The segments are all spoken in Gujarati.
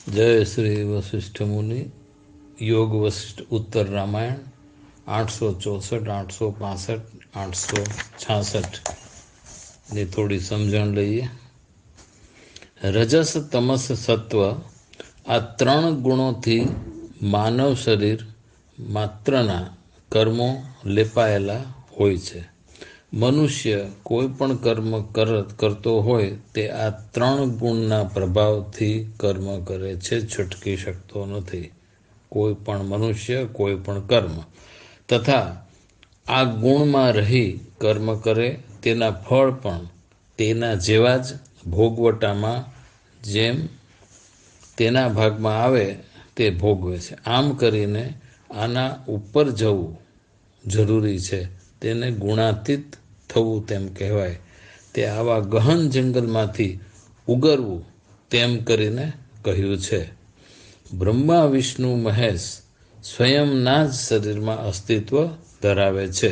जय श्री वशिष्ठ मुनि। योग वशिष्ठ उत्तर रामायण 864, 865, 866 ની થોડી સમજણ લઈએ। રજસ, તમસ, સત્વ આ ત્રણ ગુણોથી માનવ શરીર માત્રના કર્મો લેપાયેલા હોય છે। મનુષ્ય કોઈ પણ કર્મ કરતો હોય તે આ ત્રણ ગુણના પ્રભાવથી કર્મ કરે છે, છટકી શકતો નથી। કોઈ પણ મનુષ્ય કોઈ પણ કર્મ તથા આ ગુણમાં રહી કર્મ કરે તેના ફળ પણ તેના જેવા જ ભોગવટામાં જેમ તેના ભાગમાં આવે તે ભોગવે છે। આમ કરીને આના ઉપર જવું જરૂરી છે, તેને ગુણાતીત થવું તેમ કહેવાય। તે આવા ગહન જંગલમાંથી ઉગરવું તેમ કરીને કહ્યું છે। બ્રહ્મા, વિષ્ણુ, મહેશ સ્વયંના જ શરીરમાં અસ્તિત્વ ધરાવે છે।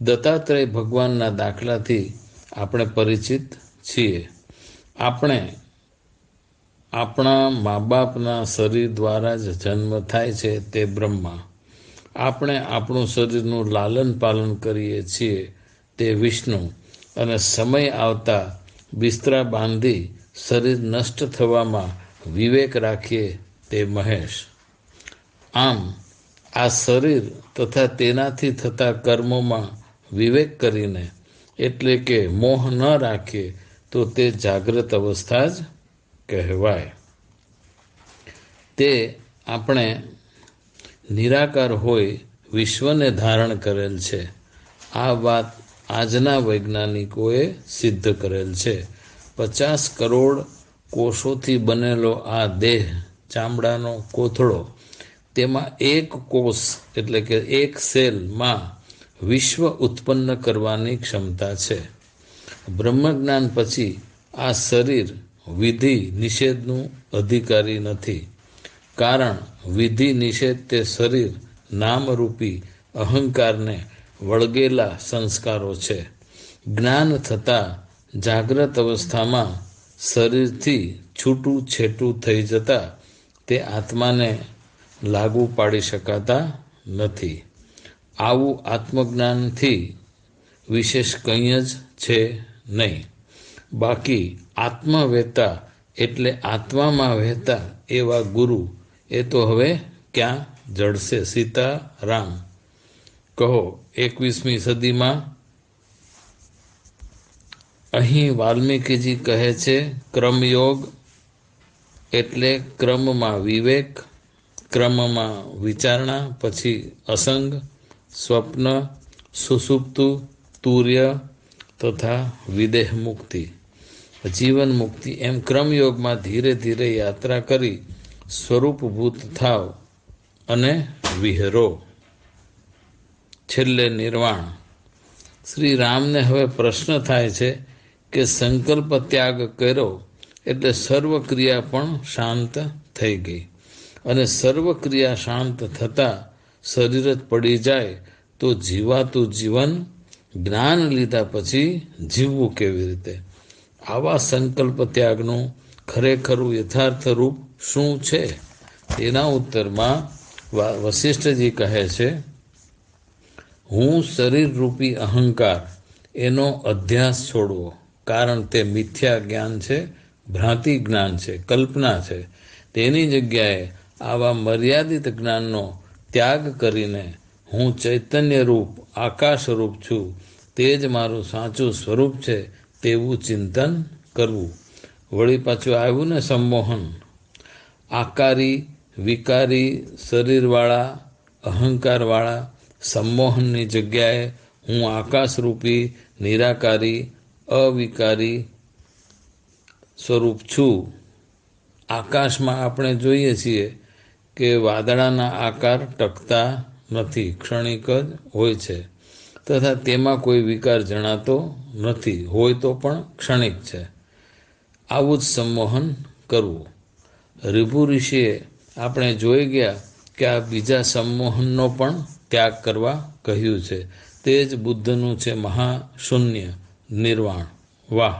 દત્તાત્રેય ભગવાનના દાખલાથી આપણે પરિચિત છીએ। આપણે આપણા મા બાપના શરીર દ્વારા જ જન્મ થાય છે તે બ્રહ્મા। આપણે આપણું શરીરનું લાલન પાલન કરીએ છીએ તે વિષ્ણુ, અને સમય આવતા બિસ્તરા બાંધી શરીર નષ્ટ થવામાં વિવેક રાખીએ તે મહેશ। આમ આ શરીર તથા તેનાથી થતા કર્મોમાં વિવેક કરીને એટલે કે મોહ ન રાખીએ તો તે જાગ્રત અવસ્થા જ કહેવાય। તે આપણે નિરાકાર હોય વિશ્વને ધારણ કરેલ છે। આ વાત આજના વૈજ્ઞાનિકોએ સિદ્ધ કરેલ છે। 50 કરોડ કોષોથી બનેલો આ દેહ, ચામડાનો કોથળો, તેમાં એક કોષ એટલે કે એક સેલમાં વિશ્વ ઉત્પન્ન કરવાની ક્ષમતા છે। બ્રહ્મજ્ઞાન પછી આ શરીર વિધિ નિષેધનું અધિકારી નથી, કારણ વિધિ નિષેધ તે શરીર નામરૂપી અહંકારને વળગેલા સંસ્કારો છે। જ્ઞાન થતાં જાગ્રત અવસ્થામાં શરીરથી છૂટું છેટું થઈ જતા તે આત્માને લાગુ પાડી શકાતા નથી। આવું આત્મજ્ઞાનથી વિશેષ કંઈ જ છે નહીં। બાકી આત્મવેતા એટલે આત્મામાં વહેતા એવા ગુરુ એ તો હવે ક્યાં જડશે? સીતારામ। કહો 21મી સદીમાં અહીં વાલ્મીકીજી કહે છે, ક્રમયોગ એટલે ક્રમમાં વિવેક, ક્રમમાં વિચારણા, પછી અસંગ, સ્વપ્ન, સુષુપ્તુ, તુર્ય તથા વિદેહ મુક્તિ, જીવન મુક્તિ, એમ ક્રમયોગમાં ધીરે ધીરે યાત્રા કરી સ્વરૂપભૂત થાવ અને વિહરો, છેલ્લે નિર્વાણ। શ્રી રામને હવે પ્રશ્ન થાય છે કે સંકલ્પ ત્યાગ કર્યો એટલે સર્વ ક્રિયા પણ શાંત થઈ ગઈ, અને સર્વ ક્રિયા શાંત થતાં શરીર જ પડી જાય તો જીવાતું જીવન જ્ઞાન લીધા પછી જીવવું કેવી રીતે? આવા સંકલ્પ ત્યાગનું ખરેખરું યથાર્થ રૂપ શું છે? તેના ઉત્તરમાં વશિષ્ઠજી કહે છે, હું શરીર રૂપી અહંકાર એનો અધ્યાસ છોડવો, કારણ તે મિથ્યા જ્ઞાન છે, ભ્રાંતિ જ્ઞાન છે, કલ્પના છે। તેની જગ્યાએ આવા મર્યાદિત જ્ઞાનનો ત્યાગ કરીને હું ચૈતન્ય રૂપ આકાશ રૂપ છું, તે જ મારું સાચું સ્વરૂપ છે તેવું ચિંતન કરવું। વળી પાછું આવ્યું ને સંમોહન, આકારી વિકારી શરીરવાળા અહંકારવાળા સંમોહનની જગ્યાએ હું આકાશરૂપી નિરાકારી અવિકારી સ્વરૂપ છું। આકાશમાં આપણે જોઈએ છીએ કે વાદળાના આકાર ટકતા નથી, ક્ષણિક જ હોય છે, તથા તેમાં કોઈ વિકાર જણાતો નથી, હોય તો પણ ક્ષણિક છે। આવું જ સંમોહન કરવું। ઋભુ ઋષિએ આપણે જોઈ ગયા કે આ બીજા સંમોહનનો પણ ત્યાગ કરવા કહ્યું છે। તે જ બુદ્ધનું છે મહાશૂન્ય નિર્વાણ। વાહ!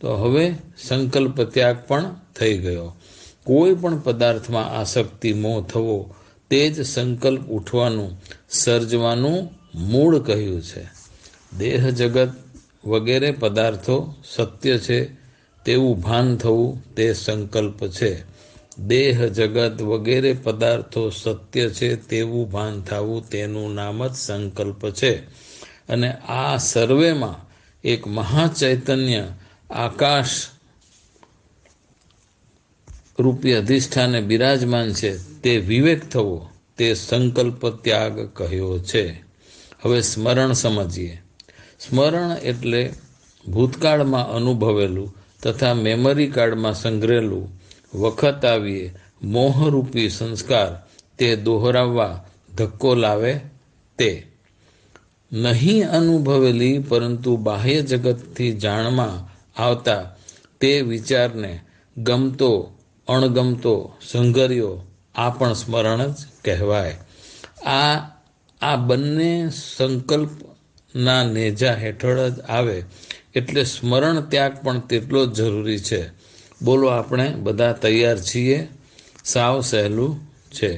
તો હવે સંકલ્પ ત્યાગ પણ થઈ ગયો, કોઈ પણ પદાર્થમાં આસક્તિ મોહ થવો તે જ સંકલ્પ ઉઠવાનું સર્જવાનું મૂળ કહ્યું છે. દેહ જગત વગેરે પદાર્થો સત્ય છે તેવું ભાન થવું તે સંકલ્પ છે. દેહ જગત વગેરે પદાર્થો સત્ય છે તેવું ભાન થવું તેનું નામ જ સંકલ્પ છે. અને આ સર્વેમાં એક મહાચૈતન્ય આકાશ રૂપી અધિષ્ઠાને બિરાજમાન છે તે વિવેક થવો તે સંકલ્પ ત્યાગ કહ્યો છે. હવે સ્મરણ સમજીએ. સ્મરણ એટલે ભૂતકાળમાં અનુભવેલું તથા મેમરી કાર્ડમાં સંગ્રહેલું વખત આવીએ મોહરૂપી સંસ્કાર તે દોહરાવવા ધક્કો લાવે તે. નહીં અનુભવેલી પરંતુ બાહ્ય જગતથી જાણમાં આવતા તે વિચારને ગમતો અણગમતો સંઘર્યો આ પણ સ્મરણ જ કહેવાય. આ બંને સંકલ્પના નેજા હેઠળ જ આવે એટલે સ્મરણ ત્યાગ પણ તેટલો જ જરૂરી છે. બોલો, આપણે બધા તૈયાર છીએ? સાવ સહેલું છે.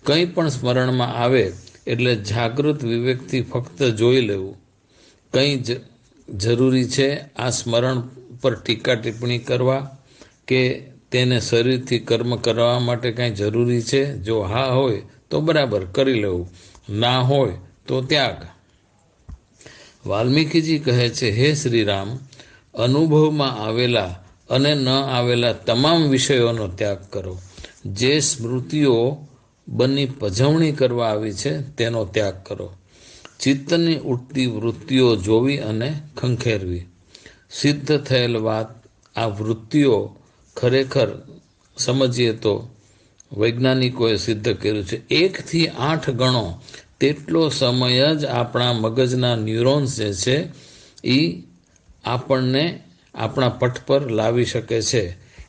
કંઈ પણ સ્મરણમાં આવે એટલે જાગૃત વિવેકથી ફક્ત જોઈ લેવું. કંઈ જરૂરી છે આ સ્મરણ પર ટીકા ટિપ્પણી કરવા કે તેને શરીરથી કર્મ કરવા માટે કાંઈ જરૂરી છે? જો હા હોય તો બરાબર કરી લેવું, ના હોય તો ત્યાગ. વાલ્મીકીજી કહે છે, હે શ્રીરામ, અનુભવમાં આવેલા અને ન આવેલા તમામ વિષયોનો ત્યાગ કરો. જે સ્મૃતિઓ બની પજવણી કરવા આવી છે તેનો ત્યાગ કરો. ચિત્તની ઉઠતી વૃત્તિઓ જોવી અને ખંખેરવી. સિદ્ધ થયેલ વાત આ વૃત્તિઓ ખરેખર સમજીએ તો વૈજ્ઞાનિકોએ સિદ્ધ કર્યું છે 1 થી 8 ગણો તેટલો સમય જ આપણા મગજના ન્યુરોન્સ જે છે એ આપણને આપણા પટ પર લાવી શકે છે.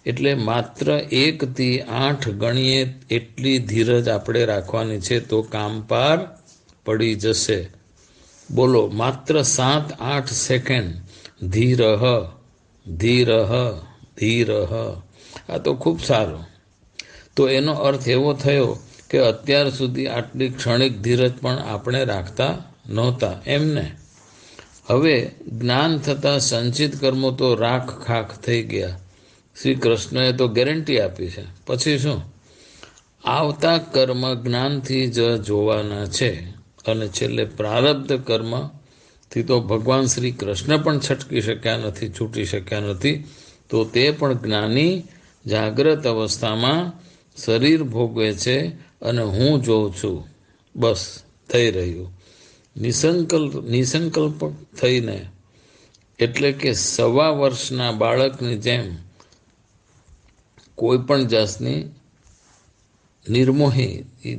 એટલે માત્ર 1 થી 8 ગણીએ એટલી ધીરજ આપણે રાખવાની છે તો કામ પાર પડી જશે. બોલો, માત્ર 7-8 સેકન્ડ ધીરહ ધીરહ ધીરહ. આ તો ખૂબ સારું. તો એનો અર્થ એવો થયો કે અત્યાર સુધી આટલી ક્ષણિક ધીરજ પણ આપણે રાખતા નહોતા એમને. હવે જ્ઞાન થતાં સંચિત કર્મો તો રાખ ખાખ થઈ ગયા. શ્રી કૃષ્ણએ તો ગેરંટી આપી છે. પછી શું? આવતા કર્મ જ્ઞાનથી જ જોવાના છે. અને છેલ્લે પ્રારબ્ધ કર્મથી તો ભગવાન શ્રી કૃષ્ણ પણ છટકી શક્યા નથી, છૂટી શક્યા નથી. તો તે પણ જ્ઞાની જાગ્રત અવસ્થામાં શરીર ભોગવે છે અને હું જોઉં છું. બસ થઈ રહ્યું. નિસંકલ્પ થઈને એટલે કે 1.25 વર્ષના બાળકની જેમ કોઈ પણ જાતની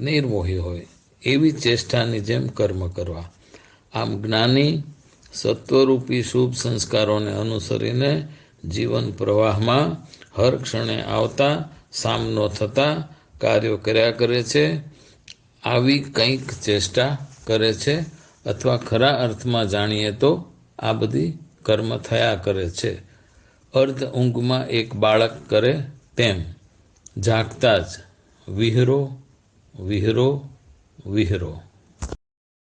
નિર્મોહી હોય એવી ચેષ્ટાની જેમ કર્મ કરવા. આમ જ્ઞાની સત્વરૂપી શુભ સંસ્કારોને અનુસરીને જીવન પ્રવાહમાં હર ક્ષણે આવતા સામનો થતા કાર્યો કર્યા કરે છે. આવી કંઈક ચેષ્ટા કરે છે અથવા ખરા અર્થમાં જાણીએ તો આ બધી કર્મ થયા કરે છે. અર્ધ ઊંઘમાં એક બાળક કરે તેમ જાગતા જ વિહરો વિહરો વિહરો.